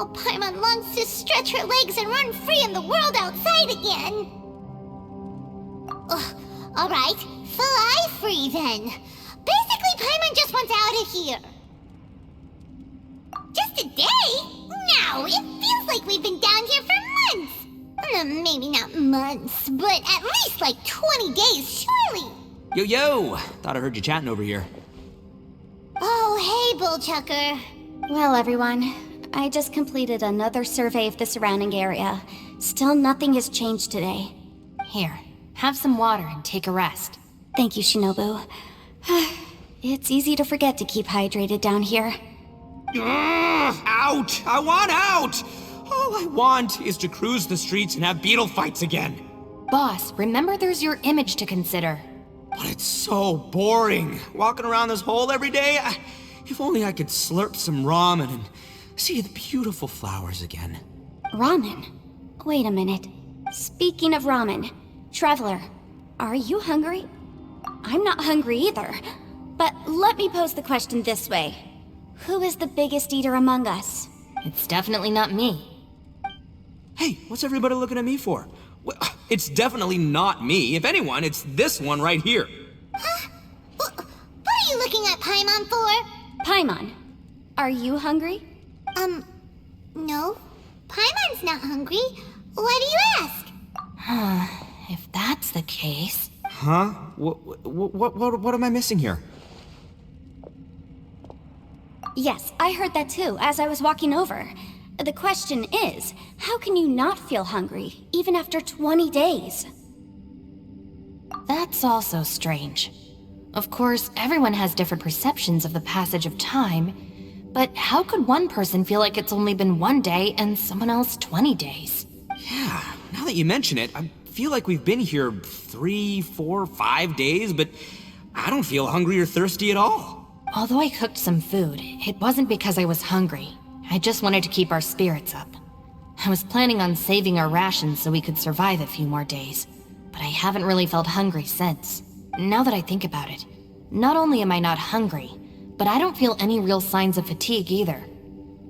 how Paimon longs to stretch her legs and run free in the world outside again. Alright, fly free then. Basically, Paimon just wants out of here. Just a day? No, it feels like we've been down here for months. Maybe not months, but at least like 20 days, surely. Yo! Thought I heard you chatting over here. Oh, hey, Bullchucker. Well, everyone, I just completed another survey of the surrounding area. Still nothing has changed today. Here, have some water and take a rest. Thank you, Shinobu. It's easy to forget to keep hydrated down here. Out! I want out! All I want is to cruise the streets and have beetle fights again. Boss, remember there's your image to consider. But it's so boring, walking around this hole every day. If only I could slurp some ramen and see the beautiful flowers again. Ramen? Wait a minute. Speaking of ramen, Traveler, are you hungry? I'm not hungry either. But let me pose the question this way. Who is the biggest eater among us? It's definitely not me. Hey, what's everybody looking at me for? It's definitely not me. If anyone, it's this one right here. Huh? What are you looking at Paimon for? Paimon, are you hungry? No. Paimon's not hungry. Why do you ask? If that's the case... Huh? What am I missing here? Yes, I heard that too, as I was walking over. The question is, how can you not feel hungry, even after 20 days? That's also strange. Of course, everyone has different perceptions of the passage of time, but how could one person feel like it's only been 1 day and someone else 20 days? Yeah, now that you mention it, I feel like we've been here 3, 4, 5 days, but I don't feel hungry or thirsty at all. Although I cooked some food, it wasn't because I was hungry. I just wanted to keep our spirits up. I was planning on saving our rations so we could survive a few more days, but I haven't really felt hungry since. Now that I think about it, not only am I not hungry, but I don't feel any real signs of fatigue either.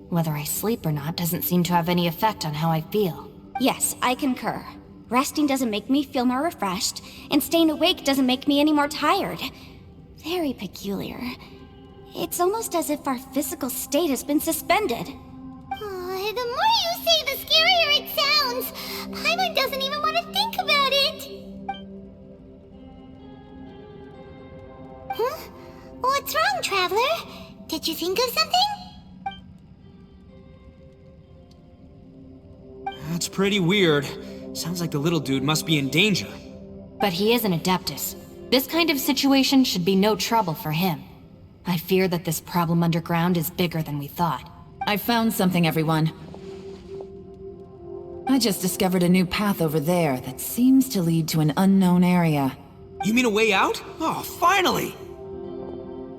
Whether I sleep or not doesn't seem to have any effect on how I feel. Yes, I concur. Resting doesn't make me feel more refreshed, and staying awake doesn't make me any more tired. Very peculiar. It's almost as if our physical state has been suspended. The more you say, the scarier it sounds. Paimon doesn't even want to think about it. Huh? What's wrong, Traveler? Did you think of something? That's pretty weird. Sounds like the little dude must be in danger. But he is an Adeptus. This kind of situation should be no trouble for him. I fear that this problem underground is bigger than we thought. I found something, everyone. I just discovered a new path over there that seems to lead to an unknown area. You mean a way out? Oh, finally!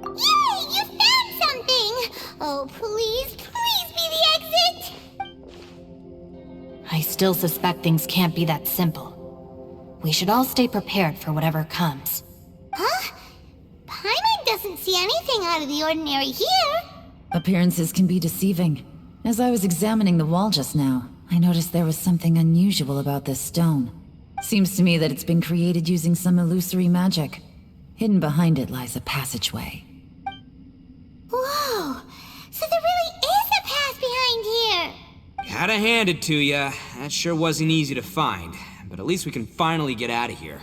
Yay! You found something! Oh, please be the exit! I still suspect things can't be that simple. We should all stay prepared for whatever comes. Huh? Paimon doesn't see anything out of the ordinary here. Appearances can be deceiving. As I was examining the wall just now, I noticed there was something unusual about this stone. Seems to me that it's been created using some illusory magic. Hidden behind it lies a passageway. Whoa! So there really is a path behind here! Gotta hand it to ya. That sure wasn't easy to find. But at least we can finally get out of here.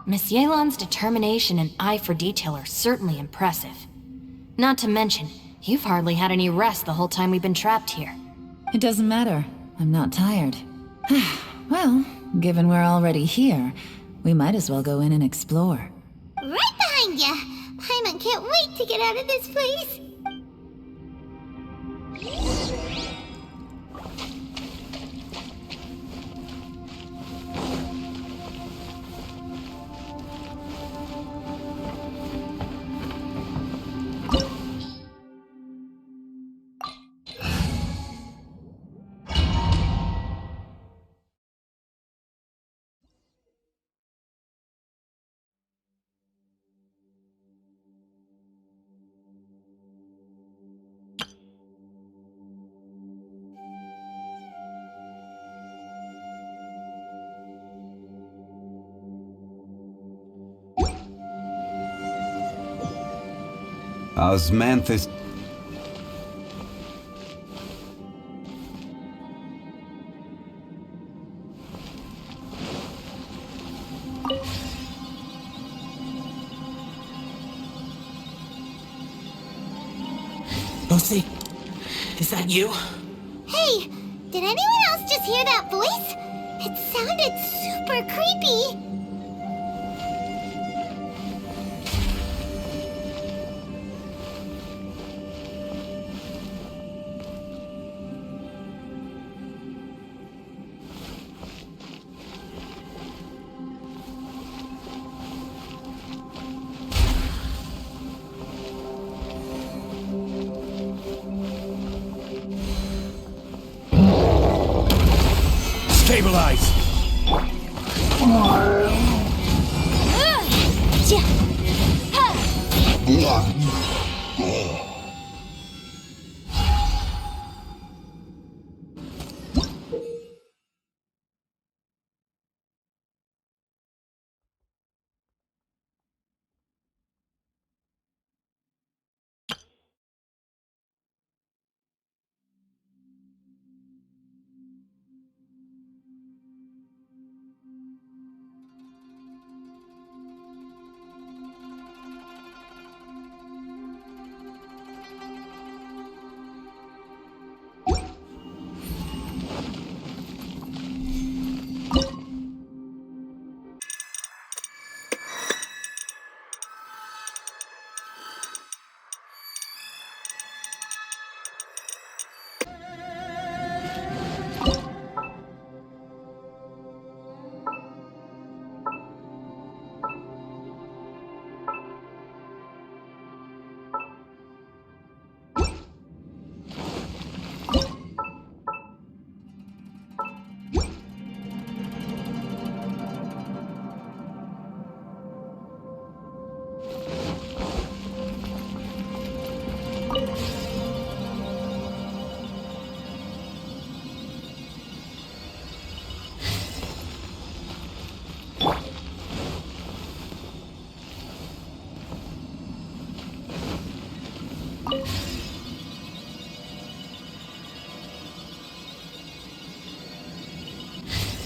Miss Yelan's determination and eye for detail are certainly impressive. Not to mention, you've hardly had any rest the whole time we've been trapped here. It doesn't matter. I'm not tired. Well, given we're already here, we might as well go in and explore. Right behind ya! Paimon can't wait to get out of this place! Osmanthus. Lucy, is that you? Hey, did anyone else just hear that voice? It sounded super creepy. Stabilize!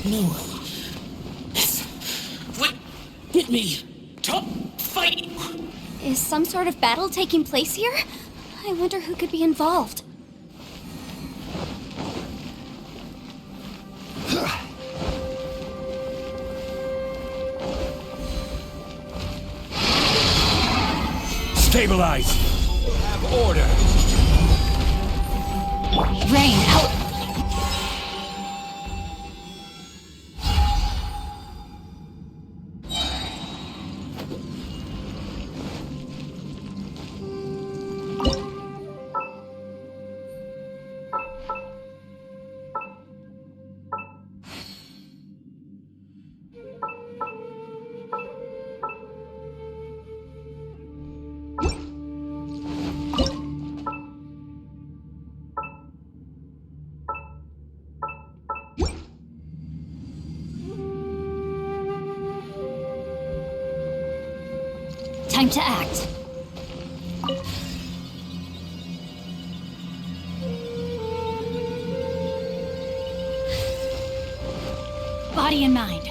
No. This would get me. Don't fight. Is some sort of battle taking place here? I wonder who could be involved. Stabilize! Have order! Rain, out! Time to act. Body and mind.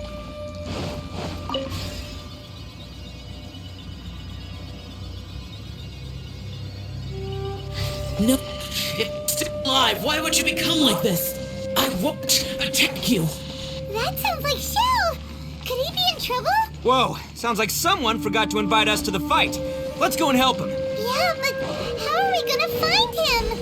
No. It's still alive. Why would you become like this? I won't attack you. That sounds like Xiao. Could he be in trouble? Whoa, sounds like someone forgot to invite us to the fight. Let's go and help him. Yeah, but how are we gonna find him?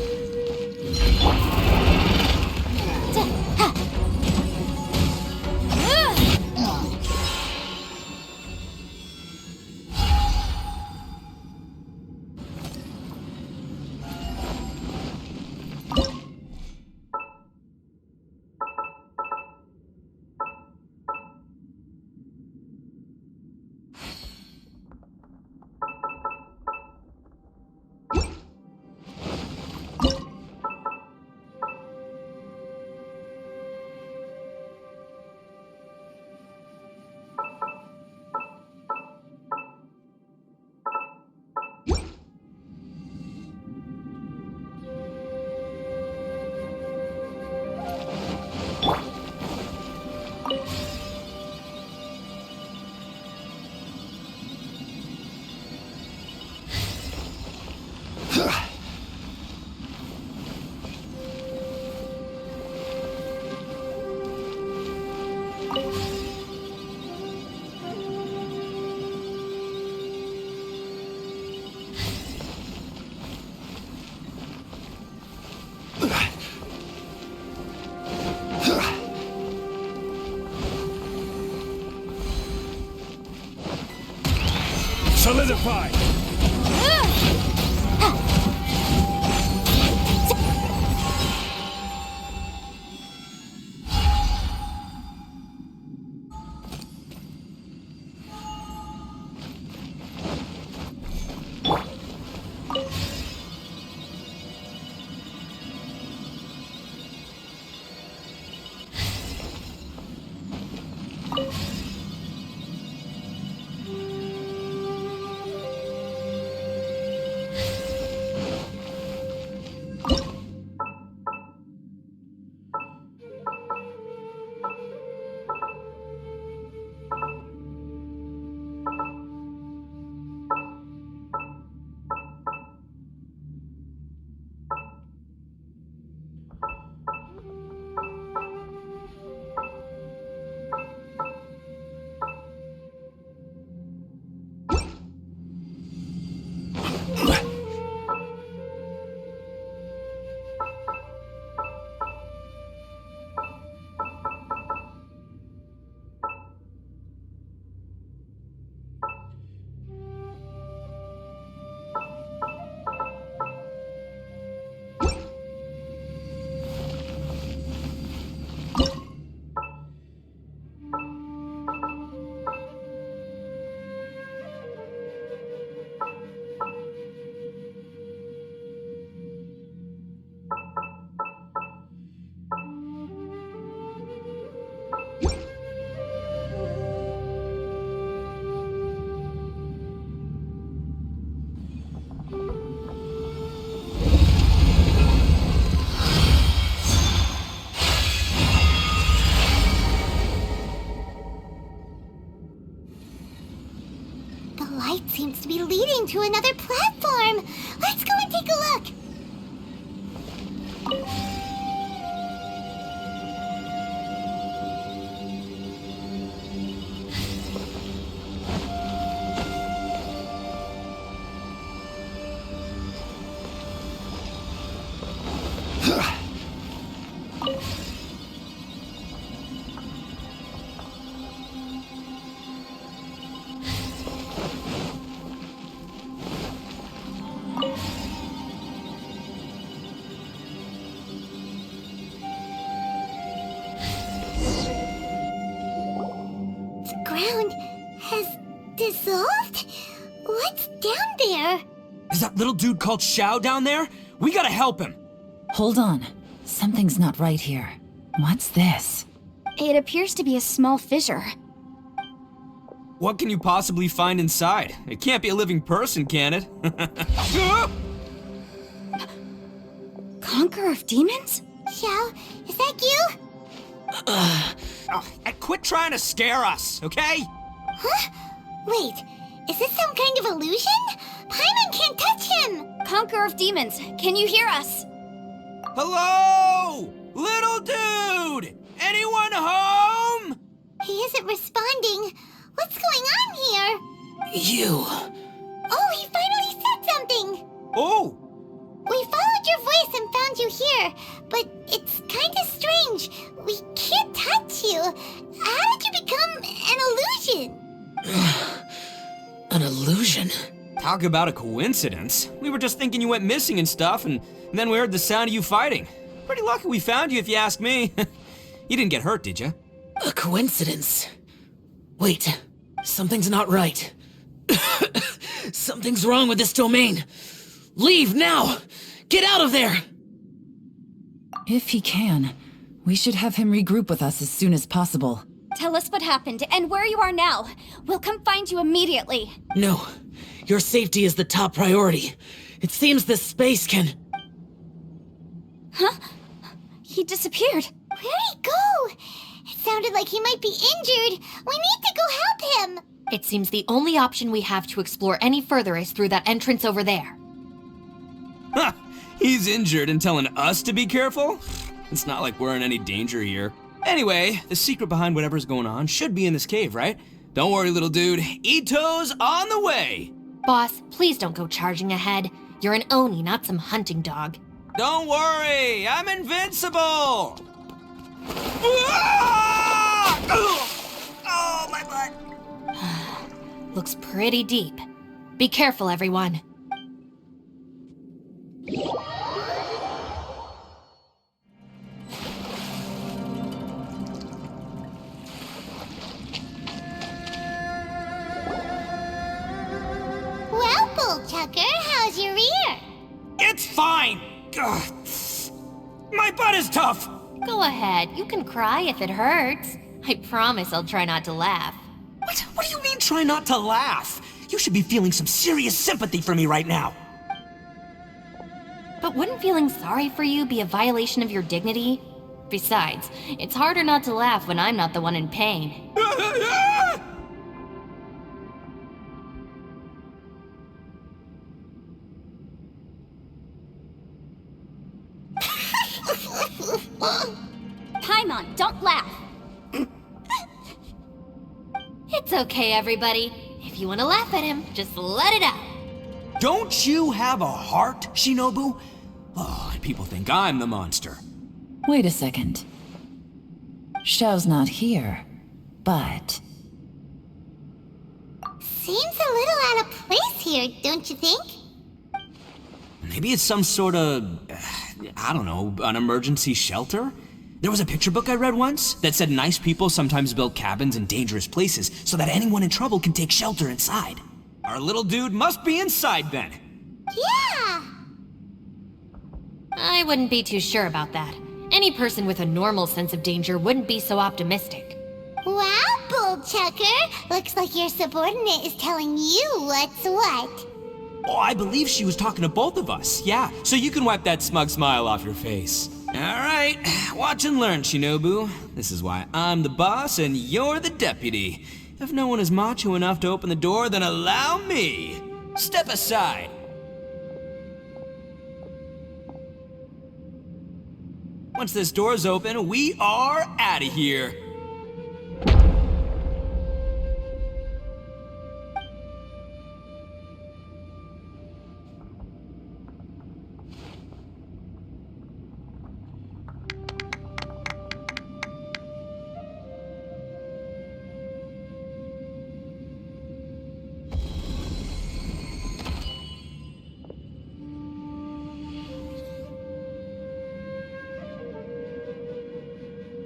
Solidify! The light seems to be leading to another platform. Let's go and take a look. Ground has dissolved? What's down there? Is that little dude called Xiao down there? We gotta help him. Hold on. Something's not right here. What's this? It appears to be a small fissure. What can you possibly find inside? It can't be a living person, can it? Conqueror of demons? Xiao, is that you? And quit trying to scare us, okay? Huh? Wait, is this some kind of illusion? Paimon can't touch him! Conqueror of demons, can you hear us? Hello? Little dude! Anyone home? He isn't responding. What's going on here? You. Oh, he finally said something! Oh, We followed your voice and found you here, but it's kinda strange. We can't touch you. How did you become an illusion? An illusion? talk about a coincidence. We were just thinking you went missing and stuff, and then we heard the sound of you fighting. Pretty lucky we found you, if you ask me. You didn't get hurt, did you? A coincidence? Wait, something's not right. Something's wrong with this domain. Leave now! Get out of there! If he can, we should have him regroup with us as soon as possible. Tell us what happened and where you are now. We'll come find you immediately. No, your safety is the top priority. It seems this space can... Huh? He disappeared. Where'd he go? It sounded like he might be injured. We need to go help him. It seems the only option we have to explore any further is through that entrance over there. Ha! He's injured and telling us to be careful? It's not like we're in any danger here. Anyway, the secret behind whatever's going on should be in this cave, right? Don't worry, little dude. Itto's on the way! Boss, please don't go charging ahead. You're an Oni, not some hunting dog. Don't worry, I'm invincible! Ah! Oh, my butt. Looks pretty deep. Be careful, everyone. Well, Bullchucker, how's your ear? It's fine! Ugh. My butt is tough! Go ahead, you can cry if it hurts. I promise I'll try not to laugh. What do you mean try not to laugh? You should be feeling some serious sympathy for me right now. But wouldn't feeling sorry for you be a violation of your dignity? Besides, it's harder not to laugh when I'm not the one in pain. Paimon, don't laugh. It's okay, everybody. If you want to laugh at him, just let it out. Don't you have a heart, Shinobu? Oh, and people think I'm the monster. Wait a second. Xiao's not here, but... Seems a little out of place here, don't you think? Maybe it's some sort of, I don't know, an emergency shelter? There was a picture book I read once that said nice people sometimes build cabins in dangerous places so that anyone in trouble can take shelter inside. Our little dude must be inside then. Yeah! I wouldn't be too sure about that. Any person with a normal sense of danger wouldn't be so optimistic. Wow, Bullchucker! Looks like your subordinate is telling you what's what. Oh, I believe she was talking to both of us. Yeah, so you can wipe that smug smile off your face. All right, watch and learn, Shinobu. This is why I'm the boss and you're the deputy. If no one is macho enough to open the door, then allow me. Step aside. Once this door's open, we are out of here.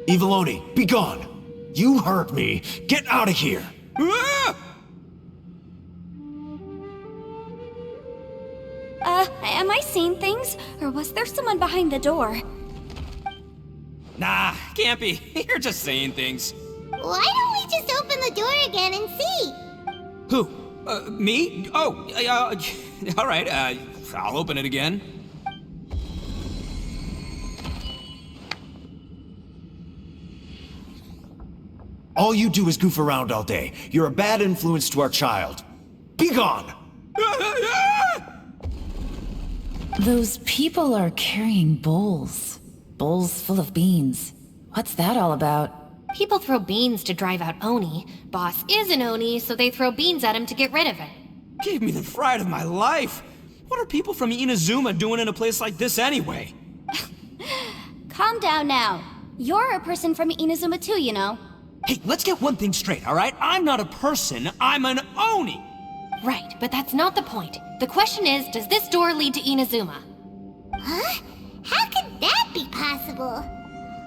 Eviloni, be gone! You heard me! Get out of here! Ah! Am I seeing things? Or was there someone behind the door? Nah, can't be. You're just saying things. Why don't we just open the door again and see? Who? Me? Oh, all right, I'll open it again. All you do is goof around all day. You're a bad influence to our child. Be gone! Those people are carrying bowls. Bowls full of beans. What's that all about? People throw beans to drive out Oni. Boss is an Oni, so they throw beans at him to get rid of him. Gave me the fright of my life. What are people from Inazuma doing in a place like this anyway? Calm down now. You're a person from Inazuma too, you know. Hey, let's get one thing straight, all right? I'm not a person, I'm an Oni! Right, but that's not the point. The question is, does this door lead to Inazuma? Huh? How could that be possible?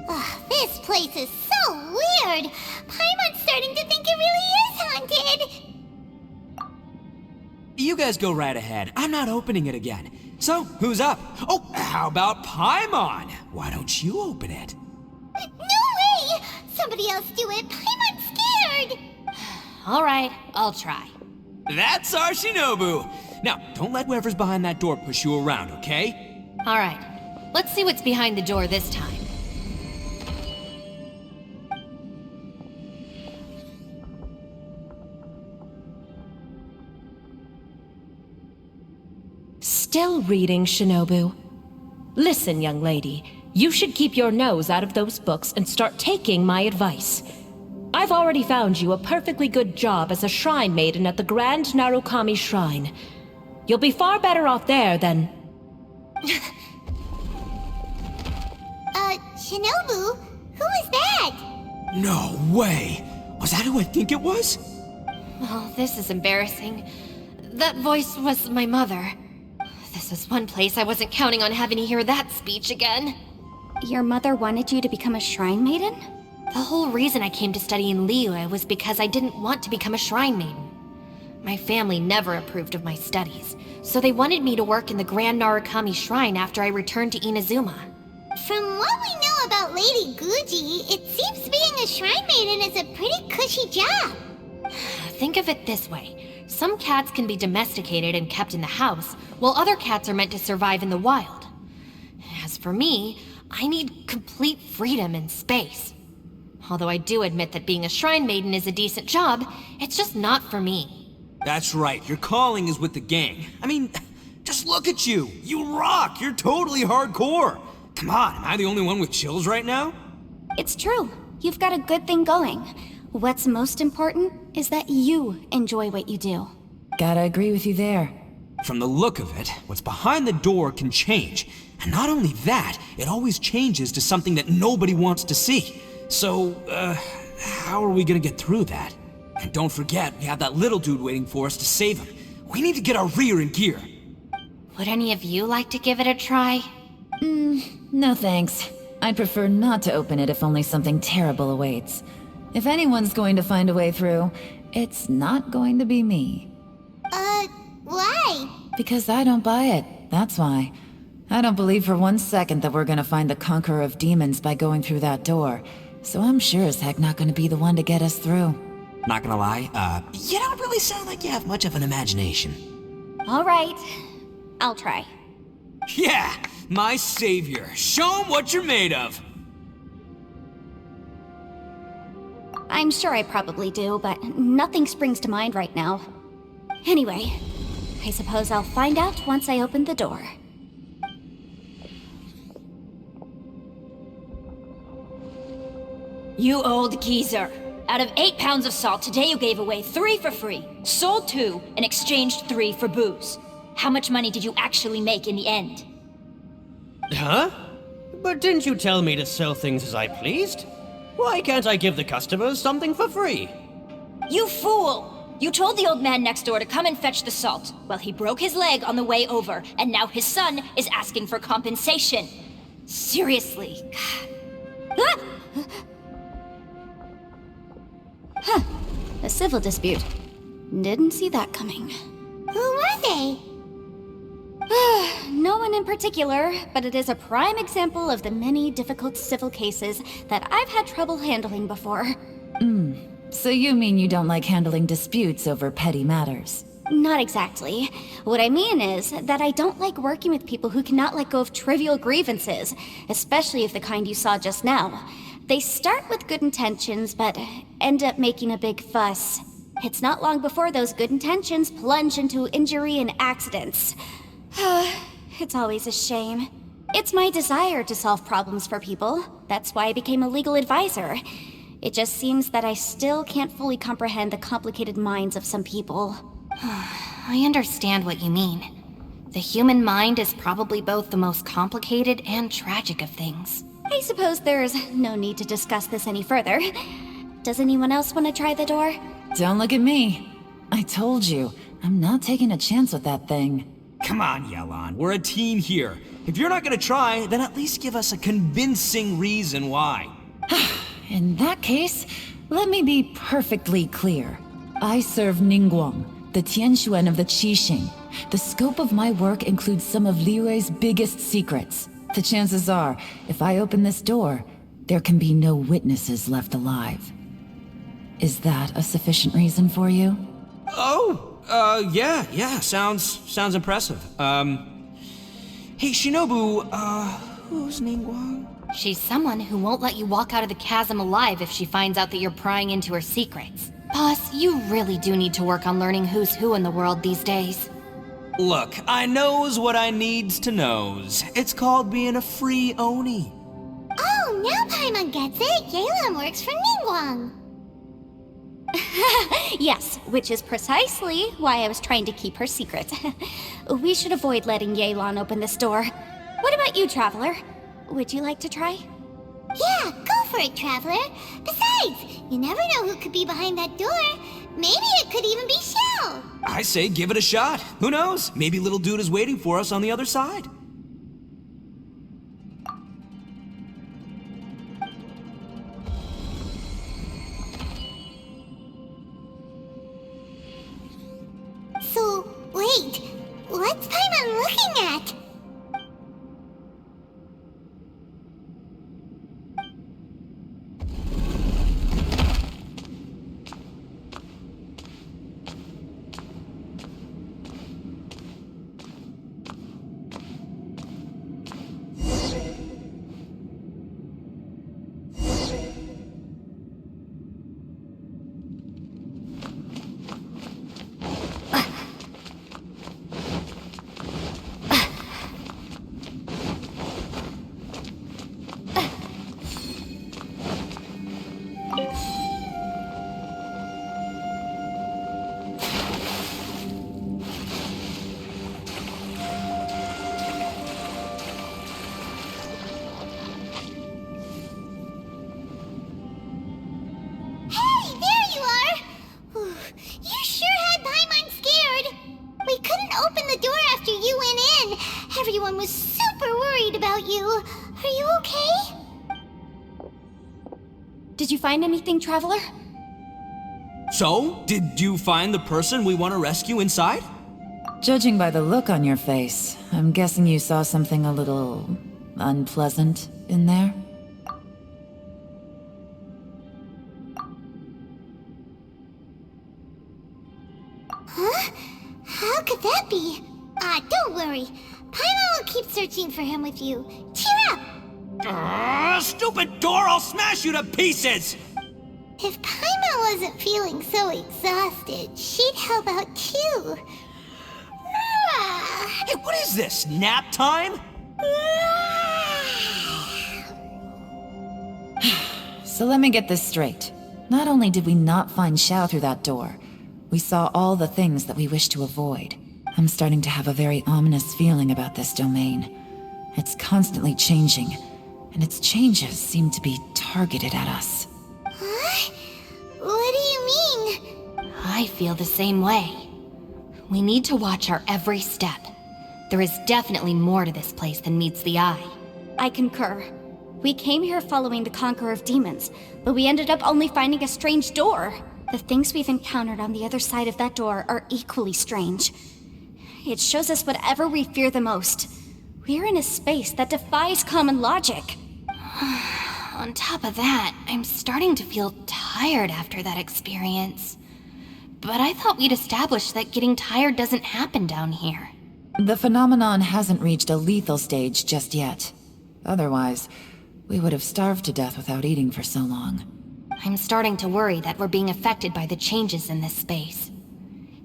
Ugh, this place is so weird. Paimon's starting to think it really is haunted. You guys go right ahead. I'm not opening it again. So, who's up? Oh, how about Paimon? Why don't you open it? No way! Somebody else do it. Paimon's scared. All right, I'll try. That's our Shinobu! Now, don't let whoever's behind that door push you around, okay? All right, let's see what's behind the door this time. Still reading, Shinobu. Listen, young lady. You should keep your nose out of those books and start taking my advice. I've already found you a perfectly good job as a shrine maiden at the Grand Narukami Shrine. You'll be far better off there than... Shinobu? Who is that? No way! Was that who I think it was? Oh, this is embarrassing. that voice was my mother. This was one place I wasn't counting on having to hear that speech again. Your mother wanted you to become a shrine maiden? The whole reason I came to study in Liyue was because I didn't want to become a shrine maiden. My family never approved of my studies, so they wanted me to work in the Grand Narukami Shrine after I returned to Inazuma. From what we know about Lady Guji, it seems being a shrine maiden is a pretty cushy job. Think of it this way. Some cats can be domesticated and kept in the house, while other cats are meant to survive in the wild. As for me, I need complete freedom and space. Although I do admit that being a shrine maiden is a decent job, it's just not for me. That's right, your calling is with the gang. I mean, just look at you. You rock, you're totally hardcore. Come on, am I the only one with chills right now? It's true. You've got a good thing going. What's most important is that you enjoy what you do. Gotta agree with you there. From the look of it, what's behind the door can change. And not only that, it always changes to something that nobody wants to see. So, how are we gonna get through that? And don't forget, we have that little dude waiting for us to save him. We need to get our rear in gear. Would any of you like to give it a try? No thanks. I'd prefer not to open it if only something terrible awaits. If anyone's going to find a way through, it's not going to be me. Why? Because I don't buy it, that's why. I don't believe for 1 second that we're gonna find the Conqueror of Demons by going through that door. So I'm sure as heck not gonna be the one to get us through. Not gonna lie, you don't really sound like you have much of an imagination. All right, I'll try. Yeah, my savior. Show him what you're made of. I'm sure I probably do, but nothing springs to mind right now. Anyway, I suppose I'll find out once I open the door. You old geezer. Out of 8 pounds of salt, today you gave away 3 for free, sold 2, and exchanged 3 for booze. How much money did you actually make in the end? Huh? But didn't you tell me to sell things as I pleased? Why can't I give the customers something for free? You fool! You told the old man next door to come and fetch the salt. Well, he broke his leg on the way over, and now his son is asking for compensation. Seriously. Ah! Huh. A civil dispute. Didn't see that coming. Who were they? No one in particular, but it is a prime example of the many difficult civil cases that I've had trouble handling before. So you mean you don't like handling disputes over petty matters? Not exactly. What I mean is that I don't like working with people who cannot let go of trivial grievances, especially of the kind you saw just now. They start with good intentions, but end up making a big fuss. It's not long before those good intentions plunge into injury and accidents. It's always a shame. It's my desire to solve problems for people. That's why I became a legal advisor. It just seems that I still can't fully comprehend the complicated minds of some people. I understand what you mean. The human mind is probably both the most complicated and tragic of things. I suppose there's no need to discuss this any further. Does anyone else want to try the door? Don't look at me. I told you, I'm not taking a chance with that thing. Come on, Yelan, we're a team here. If you're not gonna try, then at least give us a convincing reason why. In that case, let me be perfectly clear. I serve Ningguang, the Tianxuan of the Qixing. The scope of my work includes some of Liyue's biggest secrets. The chances are, if I open this door, there can be no witnesses left alive. Is that a sufficient reason for you? Yeah, sounds impressive. Hey, Shinobu, who's Ningguang? She's someone who won't let you walk out of the chasm alive if she finds out that you're prying into her secrets. Boss, you really do need to work on learning who's who in the world these days. Look, I knows what I needs to knows. It's called being a free Oni. Oh, now Paimon gets it. Yelan works for Ningguang. Yes, which is precisely why I was trying to keep her secret. We should avoid letting Yelan open this door. What about you, Traveler? Would you like to try? Yeah, go for it, Traveler. Besides, you never know who could be behind that door. Maybe it could even be Xiao. I say give it a shot. Who knows? Maybe little dude is waiting for us on the other side. So, wait. What's Paimon looking at? Everyone was super worried about you. Are you okay? Did you find anything, Traveler? So, did you find the person we want to rescue inside? Judging by the look on your face, I'm guessing you saw something a little unpleasant in there? Huh? How could that be? Don't worry. Paimon will keep searching for him with you. Cheer up! Stupid door! I'll smash you to pieces! If Paimon wasn't feeling so exhausted, she'd help out too. Hey, what is this? Nap time? So let me get this straight. Not only did we not find Xiao through that door, we saw all the things that we wish to avoid. I'm starting to have a very ominous feeling about this domain. It's constantly changing, and its changes seem to be targeted at us. Huh? What do you mean? I feel the same way. We need to watch our every step. There is definitely more to this place than meets the eye. I concur. We came here following the Conqueror of Demons, but we ended up only finding a strange door. The things we've encountered on the other side of that door are equally strange. It shows us whatever we fear the most. We're in a space that defies common logic. On top of that, I'm starting to feel tired after that experience. But I thought we'd established that getting tired doesn't happen down here. The phenomenon hasn't reached a lethal stage just yet. Otherwise, we would have starved to death without eating for so long. I'm starting to worry that we're being affected by the changes in this space.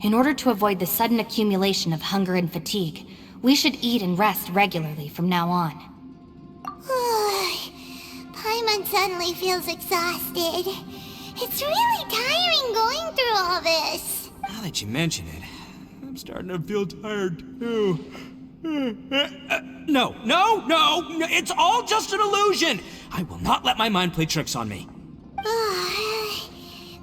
In order to avoid the sudden accumulation of hunger and fatigue, we should eat and rest regularly from now on. Paimon suddenly feels exhausted. It's really tiring going through all this. Now that you mention it, I'm starting to feel tired too. No, it's all just an illusion! I will not let my mind play tricks on me.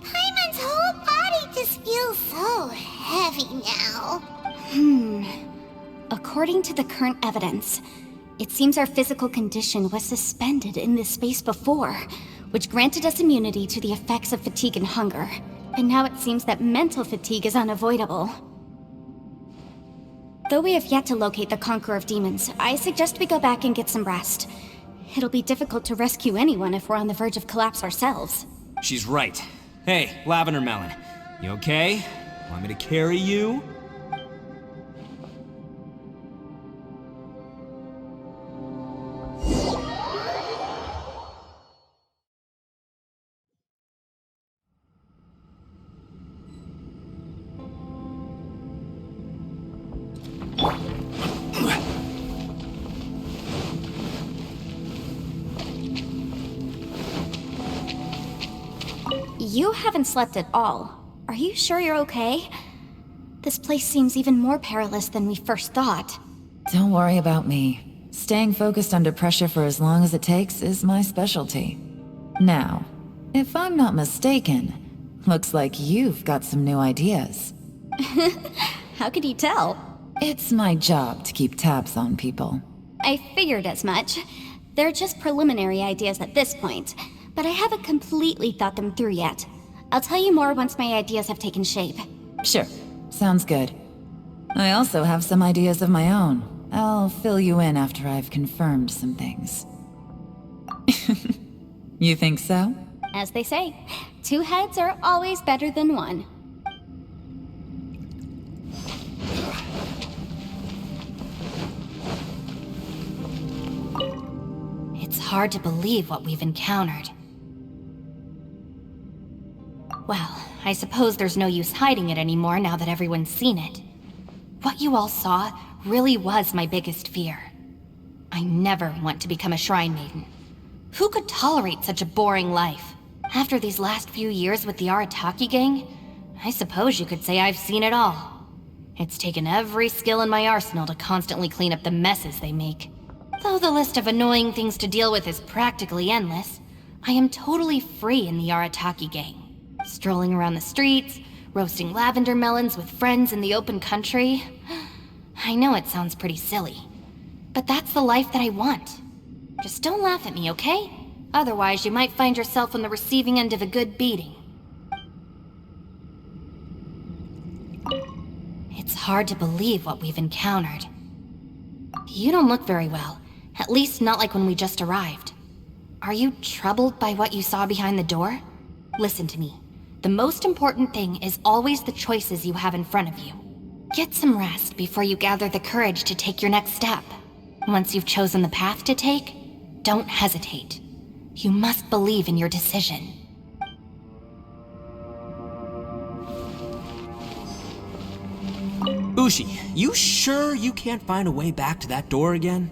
Paimon's whole body just feels so heavy now. According to the current evidence, it seems our physical condition was suspended in this space before, which granted us immunity to the effects of fatigue and hunger. And now it seems that mental fatigue is unavoidable. Though we have yet to locate the Conqueror of Demons, I suggest we go back and get some rest. It'll be difficult to rescue anyone if we're on the verge of collapse ourselves. She's right. Hey, Lavender Melon, you okay? Want me to carry you? You haven't slept at all. Are you sure you're okay? This place seems even more perilous than we first thought. Don't worry about me. Staying focused under pressure for as long as it takes is my specialty. Now, if I'm not mistaken, looks like you've got some new ideas. How could you tell? It's my job to keep tabs on people. I figured as much. They're just preliminary ideas at this point, but I haven't completely thought them through yet. I'll tell you more once my ideas have taken shape. Sure, sounds good. I also have some ideas of my own. I'll fill you in after I've confirmed some things. You think so? As they say, 2 heads are always better than 1. It's hard to believe what we've encountered. Well, I suppose there's no use hiding it anymore now that everyone's seen it. What you all saw really was my biggest fear. I never want to become a Shrine Maiden. Who could tolerate such a boring life? After these last few years with the Arataki gang, I suppose you could say I've seen it all. It's taken every skill in my arsenal to constantly clean up the messes they make. Though the list of annoying things to deal with is practically endless, I am totally free in the Arataki gang. Strolling around the streets, roasting lavender melons with friends in the open country. I know it sounds pretty silly, but that's the life that I want. Just don't laugh at me, okay? Otherwise, you might find yourself on the receiving end of a good beating. It's hard to believe what we've encountered. You don't look very well, at least not like when we just arrived. Are you troubled by what you saw behind the door? Listen to me. The most important thing is always the choices you have in front of you. Get some rest before you gather the courage to take your next step. Once you've chosen the path to take, don't hesitate. You must believe in your decision. Ushi, you sure you can't find a way back to that door again?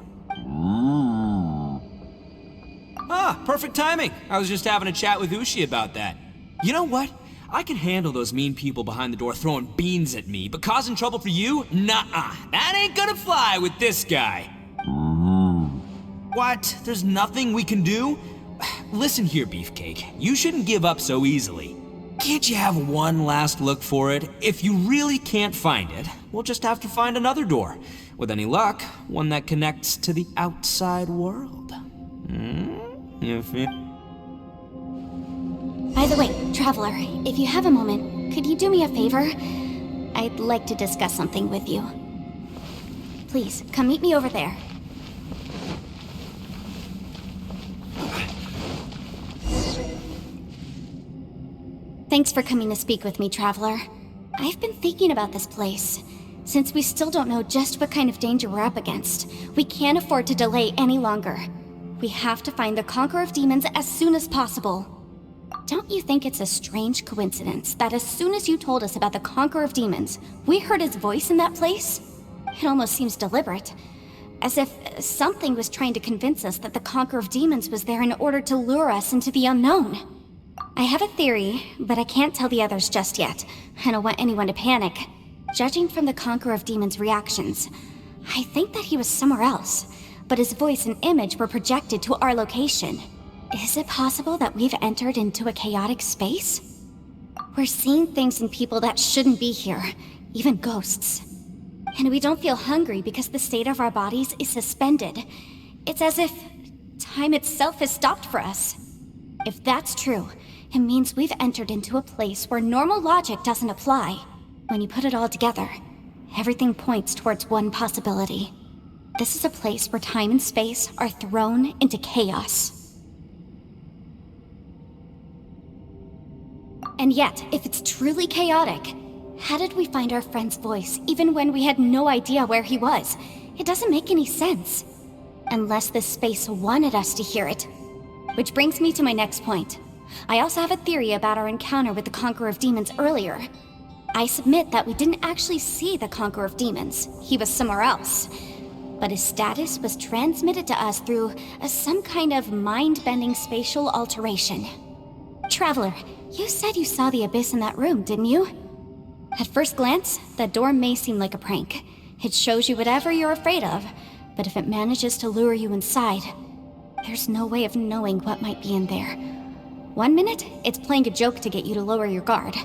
Ah, perfect timing. I was just having a chat with Ushi about that. You know what? I can handle those mean people behind the door throwing beans at me, but causing trouble for you? Nuh-uh. That ain't gonna fly with this guy. What? There's nothing we can do? Listen here, Beefcake. You shouldn't give up so easily. Can't you have one last look for it? If you really can't find it, we'll just have to find another door. With any luck, one that connects to the outside world. You feel? By the way, Traveler, if you have a moment, could you do me a favor? I'd like to discuss something with you. Please, come meet me over there. Thanks for coming to speak with me, Traveler. I've been thinking about this place. Since we still don't know just what kind of danger we're up against, we can't afford to delay any longer. We have to find the Conqueror of Demons as soon as possible. Don't you think it's a strange coincidence that as soon as you told us about the Conqueror of Demons, we heard his voice in that place? It almost seems deliberate. As if something was trying to convince us that the Conqueror of Demons was there in order to lure us into the unknown. I have a theory, but I can't tell the others just yet. I don't want anyone to panic. Judging from the Conqueror of Demons' reactions, I think that he was somewhere else, but his voice and image were projected to our location. Is it possible that we've entered into a chaotic space? We're seeing things in people that shouldn't be here, even ghosts. And we don't feel hungry because the state of our bodies is suspended. It's as if time itself has stopped for us. If that's true, it means we've entered into a place where normal logic doesn't apply. When you put it all together, everything points towards one possibility. This is a place where time and space are thrown into chaos. And yet, if it's truly chaotic, how did we find our friend's voice even when we had no idea where he was? It doesn't make any sense. Unless this space wanted us to hear it. Which brings me to my next point. I also have a theory about our encounter with the Conqueror of Demons earlier. I submit that we didn't actually see the Conqueror of Demons. He was somewhere else. But his status was transmitted to us through some kind of mind-bending spatial alteration. Traveler, you said you saw the abyss in that room, didn't you? At first glance, the door may seem like a prank. It shows you whatever you're afraid of, but if it manages to lure you inside, there's no way of knowing what might be in there. One minute, it's playing a joke to get you to lower your guard.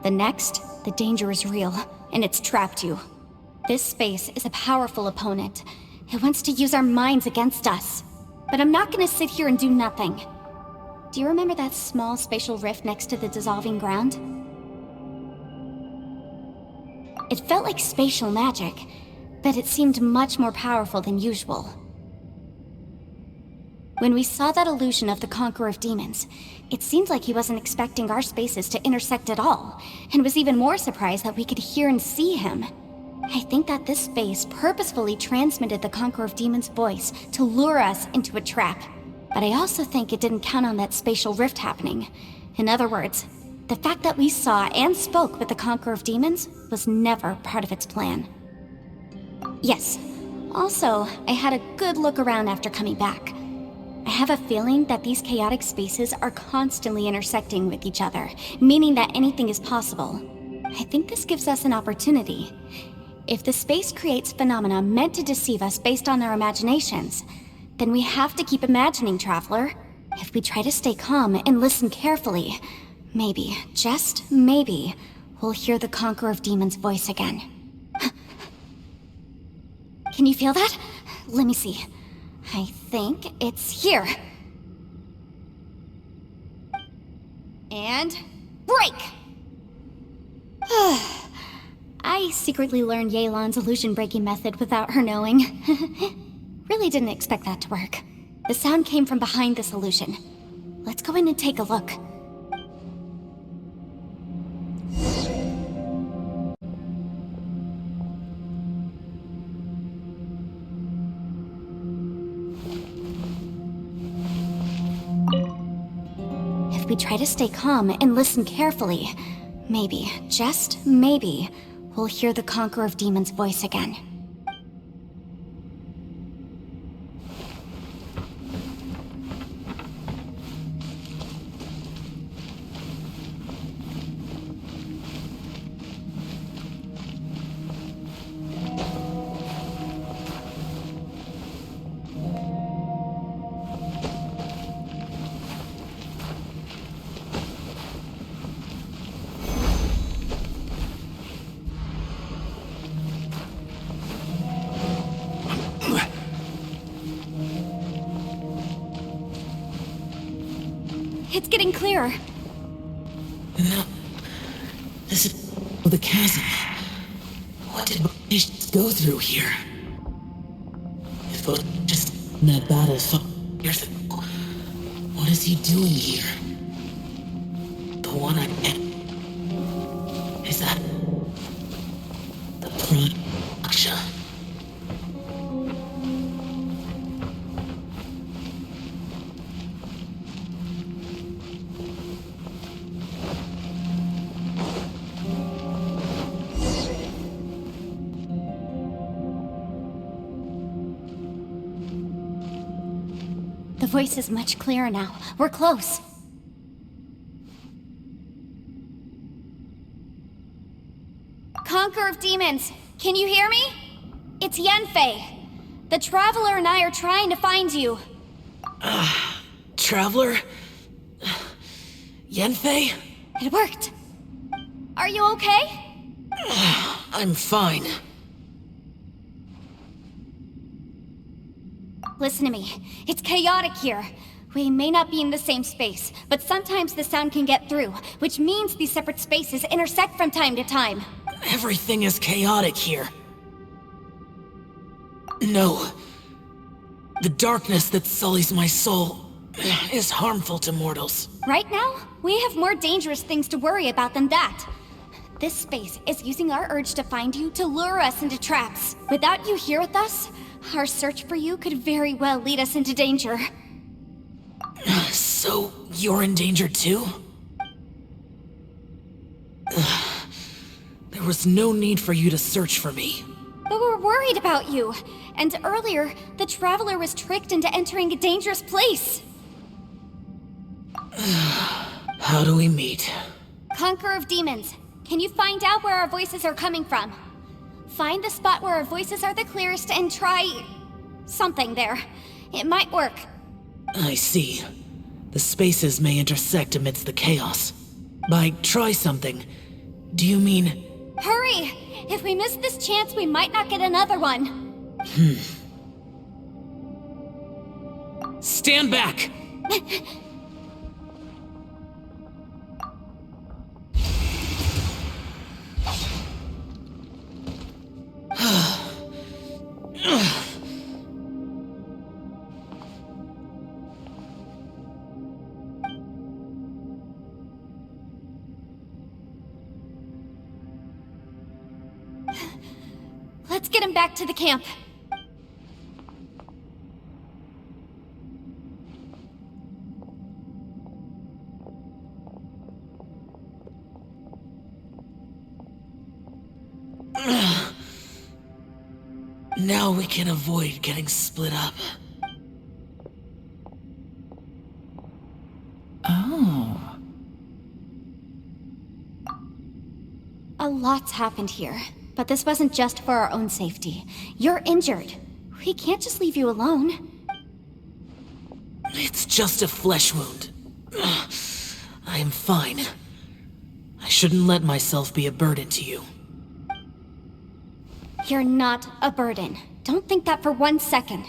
The next, the danger is real, and it's trapped you. This space is a powerful opponent. It wants to use our minds against us. But I'm not gonna sit here and do nothing. Do you remember that small spatial rift next to the dissolving ground? It felt like spatial magic, but it seemed much more powerful than usual. When we saw that illusion of the Conqueror of Demons, it seemed like he wasn't expecting our spaces to intersect at all, and was even more surprised that we could hear and see him. I think that this space purposefully transmitted the Conqueror of Demons' voice to lure us into a trap. But I also think it didn't count on that spatial rift happening. In other words, the fact that we saw and spoke with the Conqueror of Demons was never part of its plan. Yes. Also, I had a good look around after coming back. I have a feeling that these chaotic spaces are constantly intersecting with each other, meaning that anything is possible. I think this gives us an opportunity. If the space creates phenomena meant to deceive us based on our imaginations, then we have to keep imagining, Traveler. If we try to stay calm and listen carefully, maybe, just maybe, we'll hear the Conqueror of Demons' voice again. Can you feel that? Let me see. I think it's here. And break! I secretly learned Yelan's illusion-breaking method without her knowing. Really didn't expect that to work. The sound came from behind this illusion. Let's go in and take a look. If we try to stay calm and listen carefully, maybe, just maybe, we'll hear the Conqueror of Demons' voice again. It's getting clearer. No. This is the chasm. What did we just go through here? If it was just that bad as 5 years ago, what is he doing here? The one I met. Is that the Prime Aksha? The voice is much clearer now. We're close. Conqueror of Demons, can you hear me? It's Yanfei. The Traveler and I are trying to find you. Traveler? Yanfei? It worked. Are you okay? I'm fine. Listen to me. It's chaotic here. We may not be in the same space, but sometimes the sound can get through, which means these separate spaces intersect from time to time. Everything is chaotic here. No. The darkness that sullies my soul is harmful to mortals. Right now, we have more dangerous things to worry about than that. This space is using our urge to find you to lure us into traps. Without you here with us, our search for you could very well lead us into danger. So, you're in danger too? There was no need for you to search for me. But we're worried about you. And earlier, the Traveler was tricked into entering a dangerous place. How do we meet? Conqueror of Demons, can you find out where our voices are coming from? Find the spot where our voices are the clearest and try something there. It might work. I see. The spaces may intersect amidst the chaos. By try something, do you mean... Hurry! If we miss this chance, we might not get another one. Stand back! Let's get him back to the camp. Now we can avoid getting split up. Oh. A lot's happened here, but this wasn't just for our own safety. You're injured. We can't just leave you alone. It's just a flesh wound. I am fine. I shouldn't let myself be a burden to you. You're not a burden. Don't think that for 1 second.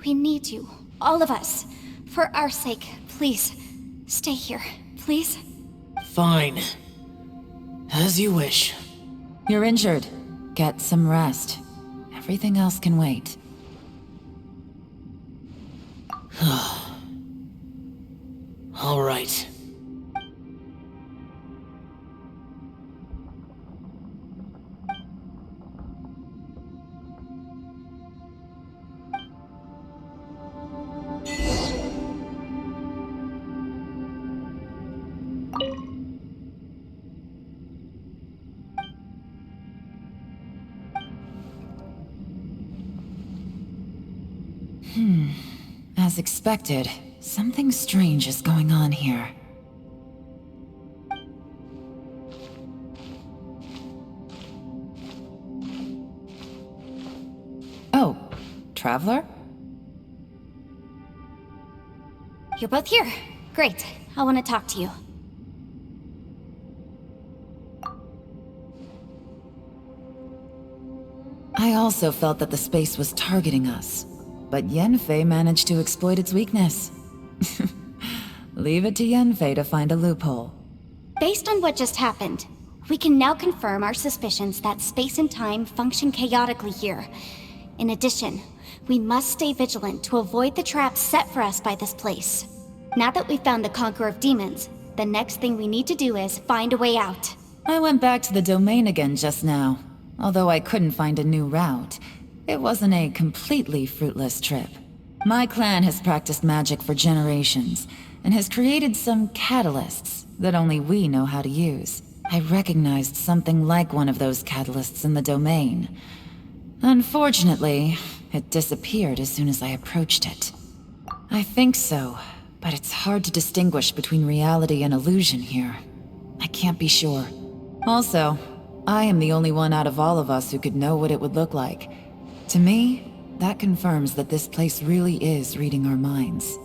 We need you, all of us. For our sake, please, stay here, please. Fine. As you wish. You're injured. Get some rest. Everything else can wait. All right. As expected, something strange is going on here. Oh, Traveler? You're both here. Great. I want to talk to you. I also felt that the space was targeting us, but Yanfei managed to exploit its weakness. Leave it to Yanfei to find a loophole. Based on what just happened, we can now confirm our suspicions that space and time function chaotically here. In addition, we must stay vigilant to avoid the traps set for us by this place. Now that we've found the Conqueror of Demons, the next thing we need to do is find a way out. I went back to the domain again just now. Although I couldn't find a new route, it wasn't a completely fruitless trip. My clan has practiced magic for generations, and has created some catalysts that only we know how to use. I recognized something like one of those catalysts in the domain. Unfortunately, it disappeared as soon as I approached it. I think so, but it's hard to distinguish between reality and illusion here. I can't be sure. Also, I am the only one out of all of us who could know what it would look like. To me, that confirms that this place really is reading our minds.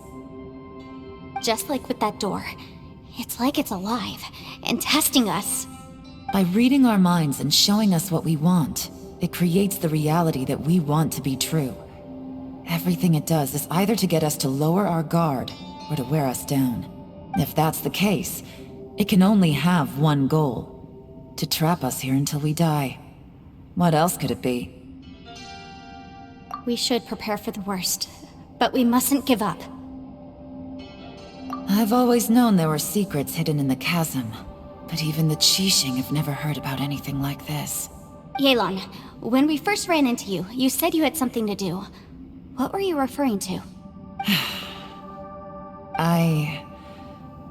Just like with that door, it's like it's alive and testing us. By reading our minds and showing us what we want, it creates the reality that we want to be true. Everything it does is either to get us to lower our guard or to wear us down. If that's the case, it can only have one goal: to trap us here until we die. What else could it be? We should prepare for the worst, but we mustn't give up. I've always known there were secrets hidden in the chasm, but even the Qixing have never heard about anything like this. Yelan, when we first ran into you, you said you had something to do. What were you referring to? I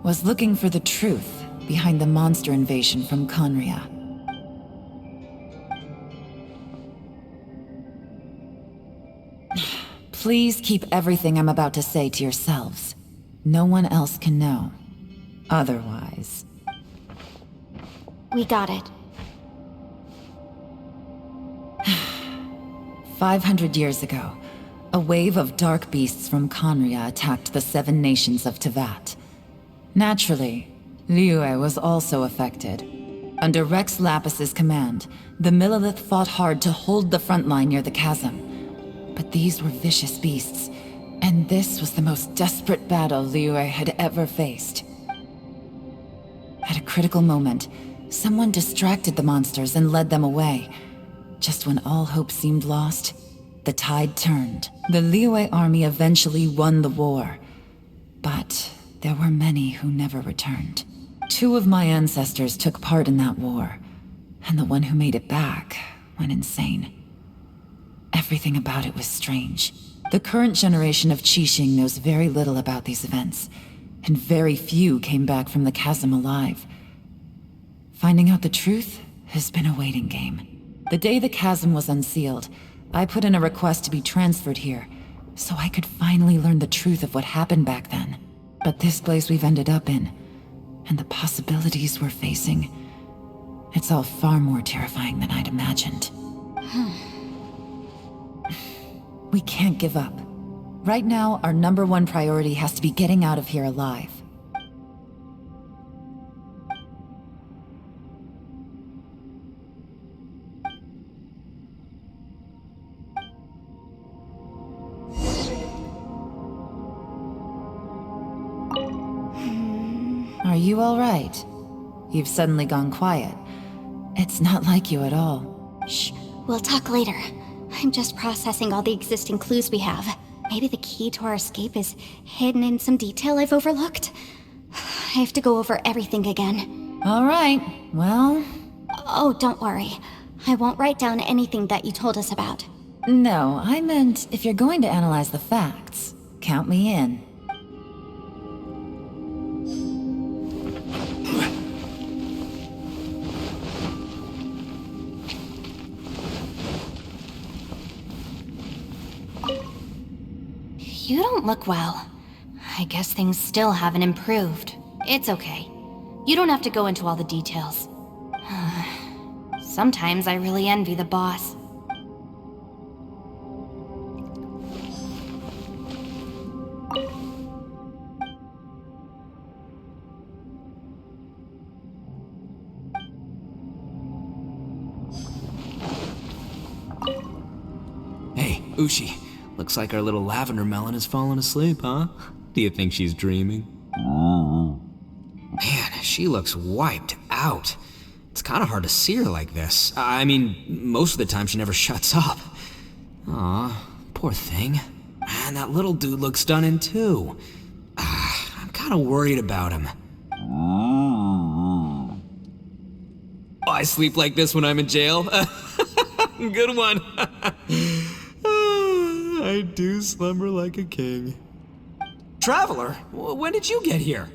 was looking for the truth behind the monster invasion from Conria. Please keep everything I'm about to say to yourselves. No one else can know. Otherwise... We got it. 500 years ago, a wave of dark beasts from Conria attacked the 7 nations of Tevat. Naturally, Liyue was also affected. Under Rex Lapis's command, the Millelith fought hard to hold the front line near the chasm. But these were vicious beasts, and this was the most desperate battle Liyue had ever faced. At a critical moment, someone distracted the monsters and led them away. Just when all hope seemed lost, the tide turned. The Liyue army eventually won the war. But there were many who never returned. 2 of my ancestors took part in that war, and the one who made it back went insane. Everything about it was strange. The current generation of Qixing knows very little about these events, and very few came back from the chasm alive. Finding out the truth has been a waiting game. The day the chasm was unsealed, I put in a request to be transferred here, so I could finally learn the truth of what happened back then. But this place we've ended up in, and the possibilities we're facing, it's all far more terrifying than I'd imagined. We can't give up. Right now, our #1 priority has to be getting out of here alive. Are you all right? You've suddenly gone quiet. It's not like you at all. Shh, we'll talk later. I'm just processing all the existing clues we have. Maybe the key to our escape is hidden in some detail I've overlooked. I have to go over everything again. All right, well... Oh, don't worry. I won't write down anything that you told us about. No, I meant if you're going to analyze the facts, count me in. You don't look well. I guess things still haven't improved. It's okay. You don't have to go into all the details. Sometimes I really envy the boss. Hey, Ushi. Looks like our little lavender melon has fallen asleep, huh? Do you think she's dreaming? Man, she looks wiped out. It's kind of hard to see her like this. I mean, most of the time she never shuts up. Aw, poor thing. Man, that little dude looks stunning too. I'm kind of worried about him. I sleep like this when I'm in jail. Good one. I do slumber like a king. Traveler, when did you get here?